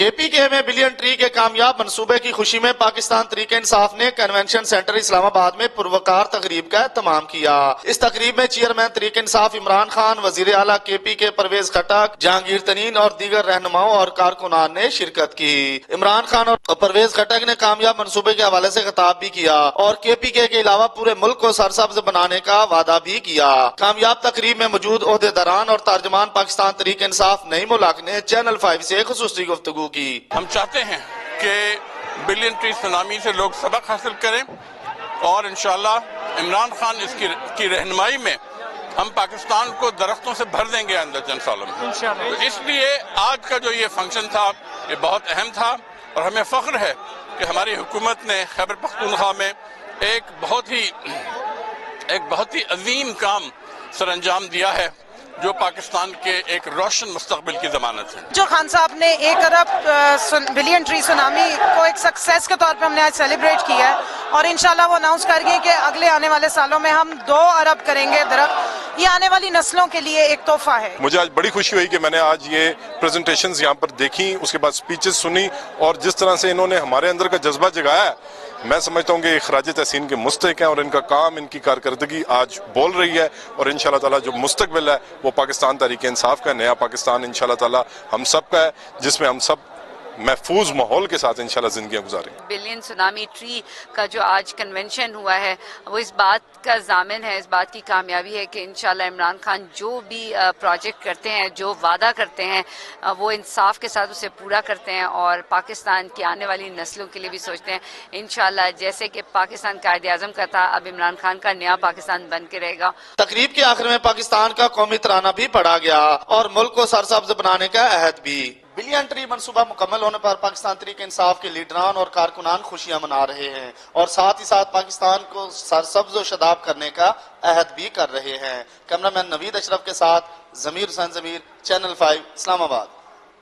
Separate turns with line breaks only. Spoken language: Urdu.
کے پی کے میں بلین ٹری کے کامیاب منصوبے کی خوشی میں پاکستان تحریک انصاف نے کنونشن سینٹر اسلام آباد میں پروقار تقریب کا اہتمام کیا۔ اس تقریب میں چیئرمین تحریک انصاف عمران خان، وزیر اعلیٰ کے پی کے پرویز خٹک، جہانگیر ترین اور دیگر رہنماؤں اور کارکنان نے شرکت کی۔ عمران خان اور پرویز خٹک نے کامیاب منصوبے کے حوالے سے خطاب بھی کیا اور کے پی کے علاوہ پورے ملک کو سرسبز بنانے کا وعدہ بھی کیا۔ کامیاب تقریب میں موجود عہدیداران اور ترجمان پاکستان تحریک انصاف نئی ملک نے چینل 5 سے خصوصی گفتگو کی۔
ہم چاہتے ہیں کہ بلین ٹری سونامی سے لوگ سبق حاصل کریں اور انشاءاللہ عمران خان کی رہنمائی میں ہم پاکستان کو درختوں سے بھر دیں گے آئندہ چند سالوں میں۔ تو اس لیے آج کا جو یہ فنکشن تھا یہ بہت اہم تھا اور ہمیں فخر ہے کہ ہماری حکومت نے خیبر پختونخوا میں ایک بہت ہی عظیم کام سر انجام دیا ہے جو پاکستان کے ایک روشن مستقبل کی ضمانت ہے۔
جو خان صاحب نے 1 ارب بلین ٹری سونامی کو ایک سکسیس کے طور پہ ہم نے آج سیلیبریٹ کیا ہے اور انشاءاللہ وہ اناؤنس کر گئے کہ اگلے آنے والے سالوں میں ہم 2 ارب کریں گے درخت۔ یہ آنے والی نسلوں کے لیے ایک تحفہ ہے۔
مجھے آج بڑی خوشی ہوئی کہ میں نے آج یہ پریزنٹیشنز یہاں پر دیکھی، اس کے بعد سپیچز سنی اور جس طرح سے انہوں نے ہمارے اندر کا جذبہ جگایا ہے، میں سمجھتا ہوں کہ یہ خراج تحسین کے مستحق ہیں اور ان کا کام، ان کی کارکردگی آج بول رہی ہے اور انشاءاللہ تعالی جو مستقبل ہے وہ پاکستان تحریک انصاف کا نیا پاکستان انشاءاللہ تعالی ہم سب کا ہے، جس میں ہم سب محفوظ ماحول کے ساتھ انشاءاللہ زندگیاں گزاریں۔
بلین سونامی ٹری کا جو آج کنونشن ہوا ہے وہ اس بات کا ضامن ہے، اس بات کی کامیابی ہے کہ انشاءاللہ عمران خان جو بھی پروجیکٹ کرتے ہیں، جو وعدہ کرتے ہیں، وہ انصاف کے ساتھ اسے پورا کرتے ہیں اور پاکستان کی آنے والی نسلوں کے لیے بھی سوچتے ہیں۔ انشاءاللہ جیسے کہ پاکستان قائد اعظم کا تھا، اب عمران خان کا نیا پاکستان بن کے رہے گا۔
تقریب کے آخر میں پاکستان کا قومی ترانہ بھی پڑھا گیا اور ملک کو سرسبز بنانے کا عہد بھی۔ بلین ٹری منصوبہ مکمل ہونے پر پاکستان تحریک انصاف کے لیڈران اور کارکنان خوشیاں منا رہے ہیں اور ساتھ ہی ساتھ پاکستان کو سرسبز و شاداب کرنے کا عہد بھی کر رہے ہیں۔ کیمرہ مین نوید اشرف کے ساتھ ضمیر حسین ضمیر، چینل 5 اسلام آباد۔